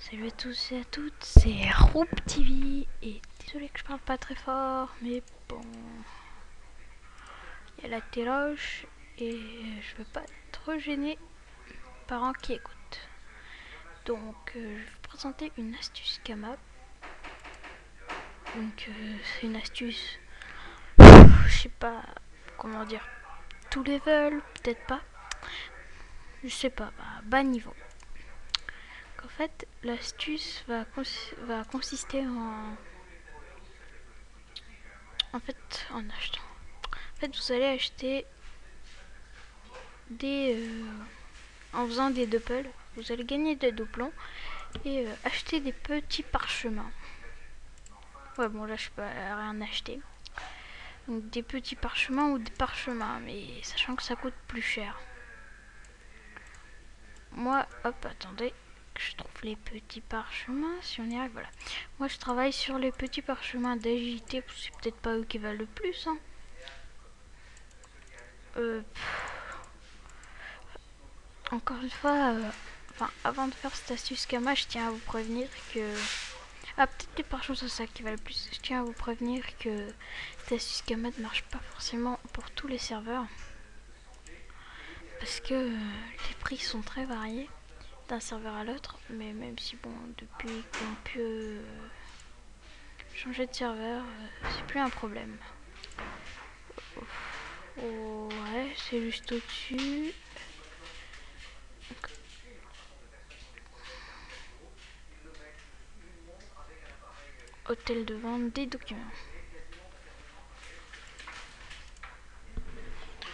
Salut à tous et à toutes, c'est Roop TV et désolé que je parle pas très fort, mais bon, il y a la téloche et je veux pas être gêné par un qui écoute. Donc je vais vous présenter une astuce Kama. Donc c'est une astuce, je sais pas comment dire, tous les veulent, peut-être pas, je sais pas, bas niveau. En fait, l'astuce va consister en achetant. En fait, vous allez acheter en faisant des doppels, vous allez gagner des doublons et acheter des petits parchemins. Ouais, bon, là, je peux rien acheter. Donc, des petits parchemins ou des parchemins, mais sachant que ça coûte plus cher. Moi, hop, attendez, que je trouve les petits parchemins, si on y arrive, voilà. Moi, je travaille sur les petits parchemins d'agilité, c'est peut-être pas eux qui valent le plus, hein. Encore une fois, avant de faire cette astuce Kama, je tiens à vous prévenir que... Ah, peut-être les parchemins, c'est ça qui va le plus. Je tiens à vous prévenir que cette astuce Kama ne marche pas forcément pour tous les serveurs. Parce que les prix sont très variés d'un serveur à l'autre. Mais même si, bon, depuis qu'on peut changer de serveur, c'est plus un problème. Oh, ouais, c'est juste au-dessus. Hôtel de vente des documents.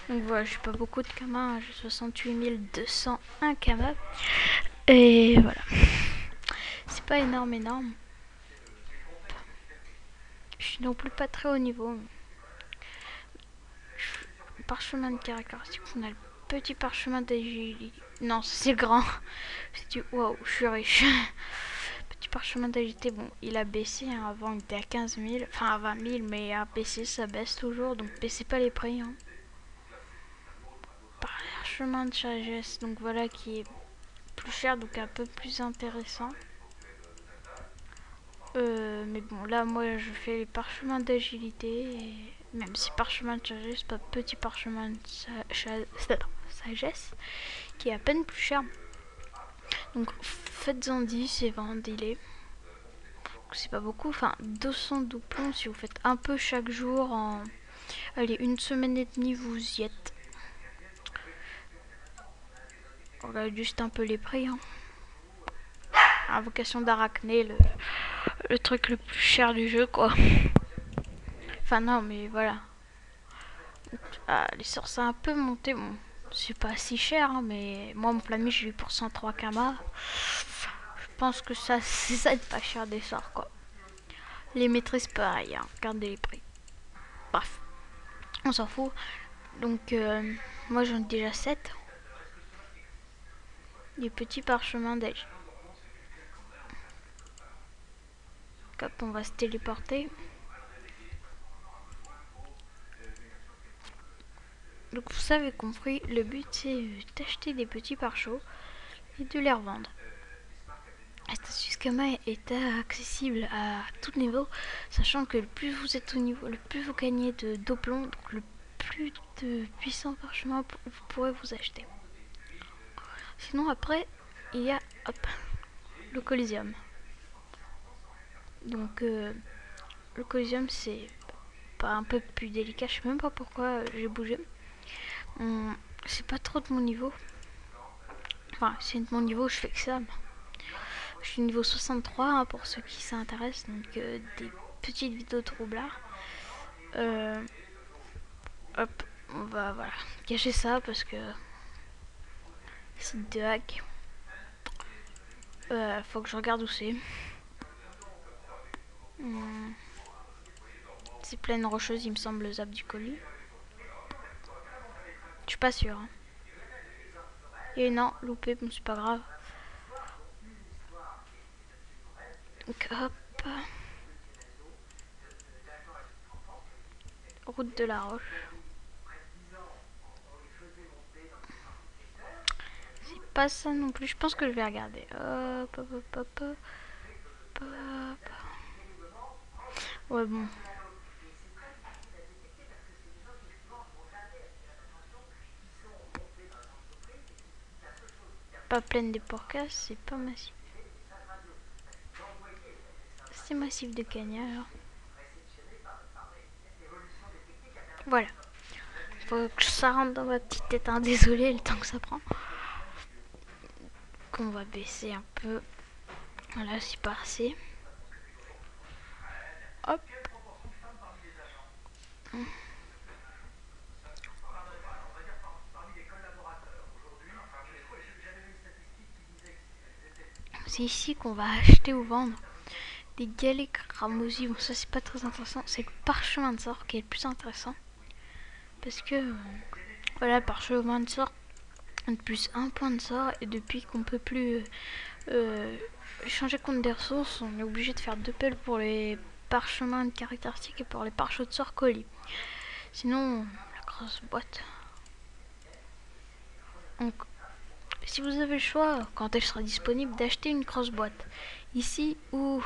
Donc voilà, j'ai pas beaucoup de Kama, j'ai 68 201 Kama. Et voilà. C'est pas énorme. Je suis non plus pas très haut niveau. Parchemin de caractéristiques, on a le petit parchemin d'agilité. Non, c'est grand. C'est du waouh, je suis riche. Petit parchemin d'agilité, bon, il a baissé. Hein. Avant, il était à 15 000, enfin à 20 000, mais à baisser, ça baisse toujours. Donc, baissez pas les prix. Hein. Parchemin de sagesse, donc voilà, qui est plus cher, donc un peu plus intéressant. Mais bon, là, moi, je fais les parchemins d'agilité. Et même si parchemin de sagesse, pas petit parchemin de sagesse, qui est à peine plus cher. Donc, faites-en 10 et vendez-les. C'est pas beaucoup. Enfin, 200 doublons si vous faites un peu chaque jour. Allez, une semaine et demie, vous y êtes. On regarde juste un peu les prix. Hein. Invocation d'Arachné, le truc le plus cher du jeu, quoi. Enfin, non, mais voilà. Ah, les sorts, ça a un peu monté. Bon, c'est pas si cher, hein, mais moi, mon flammy, j'ai eu pour 103 Kama. Je pense que ça, c'est ça être pas cher des sorts, quoi. Les maîtrises, pareil, hein. Regardez les prix. Bref, on s'en fout. Donc, moi, j'en ai déjà 7. Des petits parchemins d'âge. Hop, on va se téléporter. Donc, vous avez compris, le but, c'est d'acheter des petits parchos et de les revendre. Cette astuce Kama est accessible à tout niveau, sachant que le plus vous êtes au niveau, le plus vous gagnez de doublons, donc le plus de puissants parchemins vous pourrez vous acheter. Sinon après, il y a le Coliseum. Donc le Coliseum c'est pas un peu plus délicat, je sais même pas pourquoi j'ai bougé. C'est pas trop de mon niveau. Enfin, c'est de mon niveau, je fais que ça. Je suis niveau 63 hein, pour ceux qui s'intéressent, donc des petites vidéos troublards. Hop, on va voilà, cacher ça parce que c'est de hack. Faut que je regarde où c'est. C'est plaine rocheuse, il me semble, le zap du colis. Je suis pas sûre. Hein. Et non, loupé, bon, c'est pas grave. Donc hop. Route de la Roche. C'est pas ça non plus. Je pense que je vais regarder. Hop, hop, hop, hop, hop, hop. Ouais, bon. Pas pleine des porcas, c'est pas massif. C'est massif de cagnard. Voilà. Faut que ça rentre dans ma petite tête. Hein. Désolé le temps que ça prend. Qu'on va baisser un peu. Voilà, c'est pas assez. Hop. C'est ici qu'on va acheter ou vendre des galets cramoisi. Bon, ça c'est pas très intéressant. C'est le parchemin de sort qui est le plus intéressant. Parce que, voilà, le parchemin de sort, plus un point de sort. Et depuis qu'on peut plus changer compte des ressources, on est obligé de faire 2 pelles pour les parchemins de caractéristiques et pour les parchemins de sort colis. Sinon, la grosse boîte. Donc, si vous avez le choix, quand elle sera disponible, d'acheter une grosse boîte, ici ou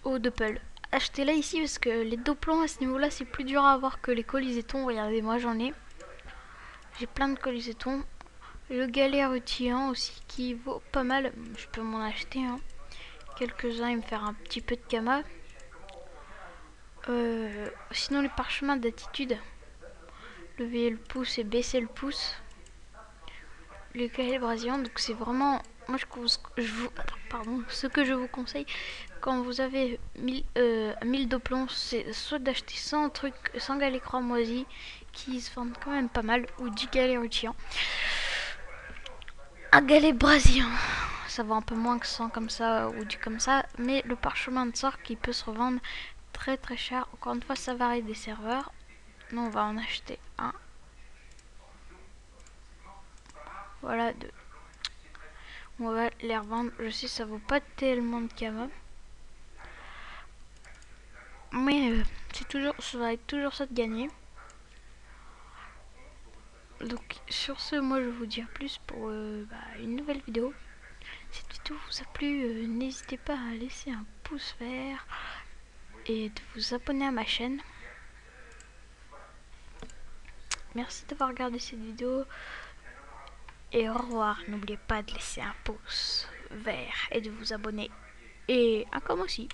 au Doppel. Achetez-la ici parce que les doublons à ce niveau-là, c'est plus dur à avoir que les colisétons. Regardez, moi j'en ai. J'ai plein de colisétons. Le galet rutilant aussi qui vaut pas mal. Je peux m'en acheter quelques-uns et me faire un petit peu de kama. Sinon les parchemins d'attitude. Lever le pouce et baisser le pouce. Les calibrations, donc c'est vraiment moi ce que je vous conseille quand vous avez 1000 doublons, c'est soit d'acheter 100 galets cramoisis qui se vendent quand même pas mal, ou 10 galets rutilant. Un galet brésilien, ça va un peu moins que 100 comme ça ou du comme ça, mais le parchemin de sort qui peut se revendre très très cher. Encore une fois, ça varie des serveurs. Nous on va en acheter un. Voilà, deux. On va les revendre. Je sais, ça vaut pas tellement de kama. Mais ça va être toujours ça de gagner. Donc sur ce, moi je vous dis à plus pour une nouvelle vidéo. Si cette vidéo vous a plu, n'hésitez pas à laisser un pouce vert et de vous abonner à ma chaîne. Merci d'avoir regardé cette vidéo. Et au revoir. N'oubliez pas de laisser un pouce vert et de vous abonner. Et un comme aussi.